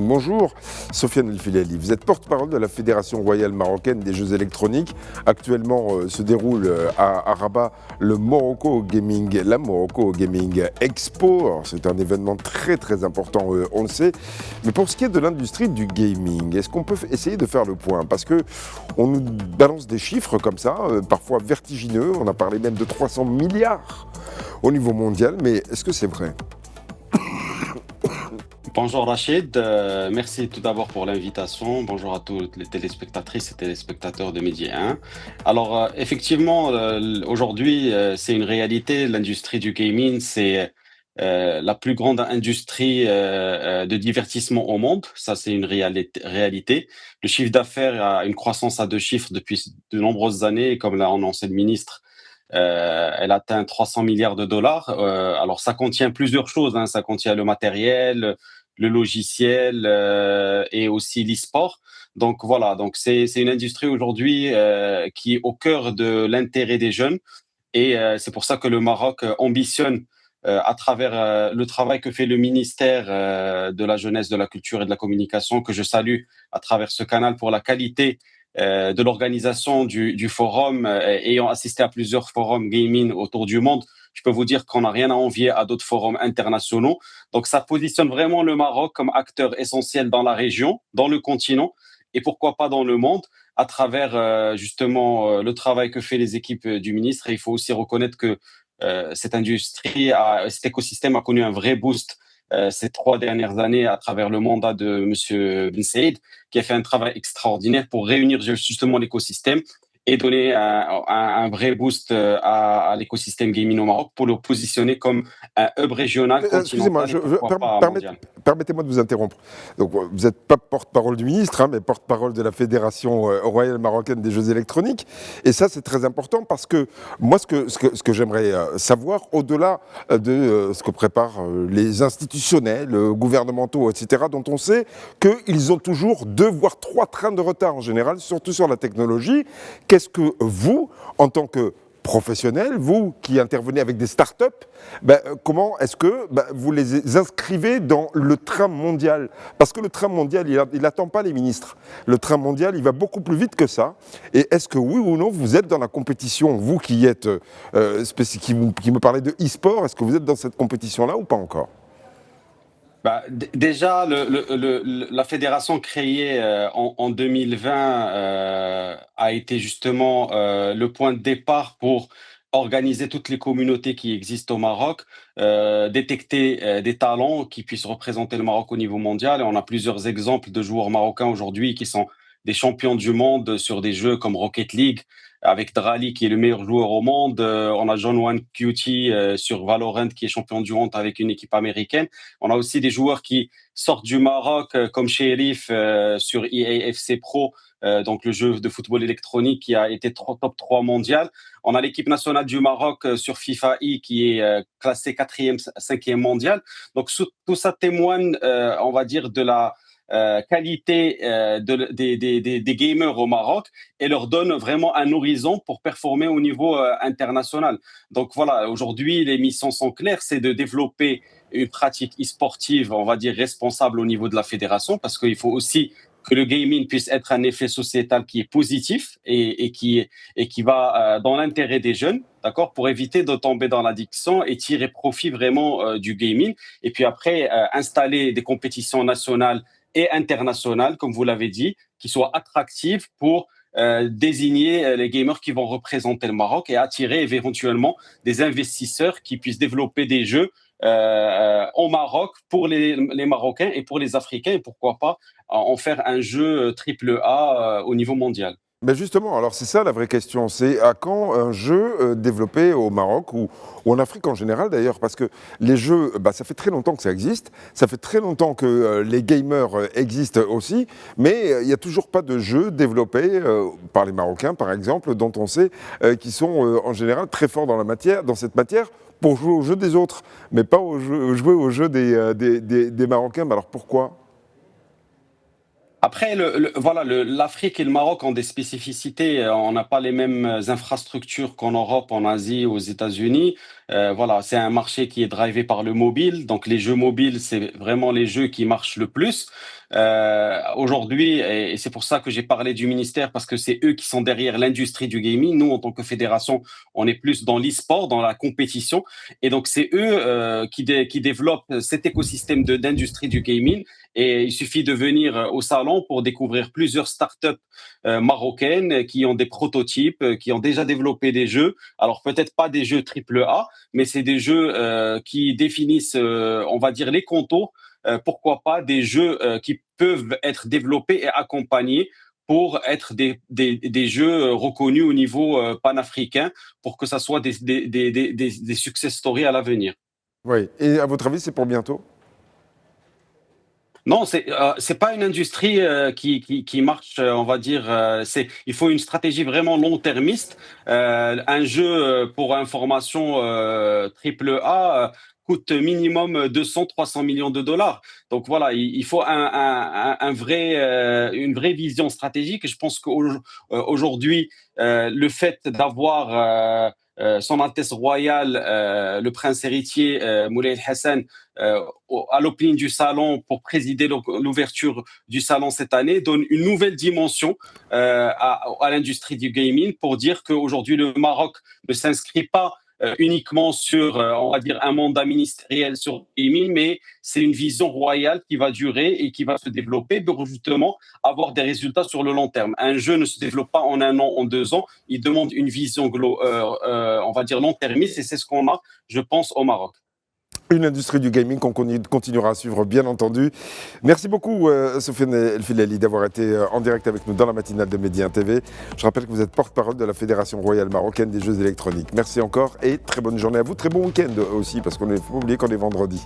Bonjour, Sofiane El Filali. Vous êtes porte-parole de la Fédération royale marocaine des jeux électroniques. Actuellement se déroule à Rabat la Morocco Gaming Expo. C'est un événement très important, on le sait. Mais pour ce qui est de l'industrie du gaming, est-ce qu'on peut essayer de faire le point? Parce qu'on nous balance des chiffres comme ça, parfois vertigineux. On a parlé même de 300 milliards au niveau mondial. Mais est-ce que c'est vrai? Bonjour Rachid, merci tout d'abord pour l'invitation. Bonjour à toutes les téléspectatrices et téléspectateurs de Midi 1. Alors effectivement, aujourd'hui, c'est une réalité. L'industrie du gaming, c'est la plus grande industrie de divertissement au monde. Ça, c'est une réalité. Le chiffre d'affaires a une croissance à deux chiffres depuis de nombreuses années. Et comme l'a annoncé le ministre, elle atteint 300 milliards de dollars. Alors ça contient plusieurs choses, hein. Ça contient le matériel, le logiciel et aussi l'e-sport. Donc voilà, donc c'est une industrie aujourd'hui qui est au cœur de l'intérêt des jeunes et c'est pour ça que le Maroc ambitionne à travers le travail que fait le ministère de la Jeunesse, de la Culture et de la Communication, que je salue à travers ce canal pour la qualité de l'organisation du forum, ayant assisté à plusieurs forums gaming autour du monde. Je peux vous dire qu'on n'a rien à envier à d'autres forums internationaux. Donc ça positionne vraiment le Maroc comme acteur essentiel dans la région, dans le continent et pourquoi pas dans le monde à travers justement le travail que fait les équipes du ministre. Et il faut aussi reconnaître que cette industrie, cet écosystème a connu un vrai boost ces 3 dernières années à travers le mandat de M. Ben Saïd, qui a fait un travail extraordinaire pour réunir justement l'écosystème et donner un vrai boost à l'écosystème gaming au Maroc pour le positionner comme un hub régional, Excusez-moi, continental et pourquoi pas mondial. permettez-moi de vous interrompre. Donc, vous n'êtes pas porte-parole du ministre, hein, mais porte-parole de la Fédération royale marocaine des jeux électroniques. Et ça, c'est très important parce que moi, ce que j'aimerais savoir, au-delà de ce que préparent les institutionnels, gouvernementaux, etc., dont on sait qu'ils ont toujours 2 voire 3 trains de retard en général, surtout sur la technologie. Qu'est-ce que vous, en tant que professionnel, vous qui intervenez avec des startups, comment est-ce que vous les inscrivez dans le train mondial? Parce que le train mondial, il n'attend pas les ministres. Le train mondial, il va beaucoup plus vite que ça. Et est-ce que oui ou non, vous êtes dans la compétition, vous qui êtes qui me parlez de e-sport, est-ce que vous êtes dans cette compétition-là ou pas encore? Déjà, la fédération créée en 2020 a été justement le point de départ pour organiser toutes les communautés qui existent au Maroc, détecter des talents qui puissent représenter le Maroc au niveau mondial. Et on a plusieurs exemples de joueurs marocains aujourd'hui qui sont des champions du monde sur des jeux comme Rocket League, avec Drali qui est le meilleur joueur au monde. On a John Wayne Cutie sur Valorant qui est champion du monde avec une équipe américaine. On a aussi des joueurs qui sortent du Maroc, comme Sheriff sur EAFC Pro, donc le jeu de football électronique qui a été top 3 mondial. On a l'équipe nationale du Maroc sur FIFA E qui est classée 4e, 5e mondial. Donc tout ça témoigne, on va dire, de la qualité des gamers au Maroc et leur donne vraiment un horizon pour performer au niveau international. Donc voilà, aujourd'hui, les missions sont claires, c'est de développer une pratique e-sportive, on va dire, responsable au niveau de la fédération, parce qu'il faut aussi que le gaming puisse être un effet sociétal qui est positif et qui va dans l'intérêt des jeunes, d'accord, pour éviter de tomber dans l'addiction et tirer profit vraiment du gaming. Et puis après, installer des compétitions nationales et internationales, comme vous l'avez dit, qui soient attractives pour désigner les gamers qui vont représenter le Maroc et attirer éventuellement des investisseurs qui puissent développer des jeux au Maroc pour les Marocains et pour les Africains et pourquoi pas en faire un jeu triple A au niveau mondial. Mais justement, alors c'est ça la vraie question, c'est à quand un jeu développé au Maroc ou en Afrique en général d'ailleurs, parce que les jeux, ça fait très longtemps que ça existe, ça fait très longtemps que les gamers existent aussi, mais il n'y a toujours pas de jeux développés par les Marocains par exemple, dont on sait qu'ils sont en général très forts dans cette matière, pour jouer aux jeux des autres, mais pas jouer aux jeux des Marocains. Mais alors pourquoi ? Après, voilà, l'Afrique et le Maroc ont des spécificités. On n'a pas les mêmes infrastructures qu'en Europe, en Asie, aux États-Unis. Voilà, c'est un marché qui est drivé par le mobile. Donc, les jeux mobiles, c'est vraiment les jeux qui marchent le plus. Aujourd'hui, et c'est pour ça que j'ai parlé du ministère, parce que c'est eux qui sont derrière l'industrie du gaming. Nous, en tant que fédération, on est plus dans l'e-sport, dans la compétition. Et donc, c'est eux qui développent cet écosystème d'industrie du gaming. Et il suffit de venir au salon pour découvrir plusieurs startups marocaines qui ont des prototypes, qui ont déjà développé des jeux. Alors peut-être pas des jeux triple A, mais c'est des jeux qui définissent, on va dire, les contours. Pourquoi pas des jeux qui peuvent être développés et accompagnés pour être des jeux reconnus au niveau panafricain, pour que ça soit des success stories à l'avenir. Oui. Et à votre avis, c'est pour bientôt? Non, c'est pas une industrie qui marche, on va dire. Il faut une stratégie vraiment long-termiste. Un jeu, pour information, triple A, coûte minimum 200-300 millions de dollars. Donc voilà, il faut une vraie vision stratégique. Et je pense qu'aujourd'hui, le fait d'avoir Son Altesse Royale, le prince héritier Moulay Hassan, à l'opening du salon pour présider l'ouverture du salon cette année, donne une nouvelle dimension à l'industrie du gaming, pour dire qu'aujourd'hui le Maroc ne s'inscrit pas uniquement sur, on va dire, un mandat ministériel sur le gaming, mais c'est une vision royale qui va durer et qui va se développer pour justement avoir des résultats sur le long terme. Un jeu ne se développe pas en 1 an, en 2 ans. Il demande une vision, on va dire, long-termiste, et c'est ce qu'on a, je pense, au Maroc. Une industrie du gaming qu'on continuera à suivre, bien entendu. Merci beaucoup, Sofiane El Filali, d'avoir été en direct avec nous dans la matinale de Média TV. Je rappelle que vous êtes porte-parole de la Fédération royale marocaine des jeux électroniques. Merci encore et très bonne journée à vous. Très bon week-end aussi, parce qu'il ne faut pas oublier qu'on est vendredi.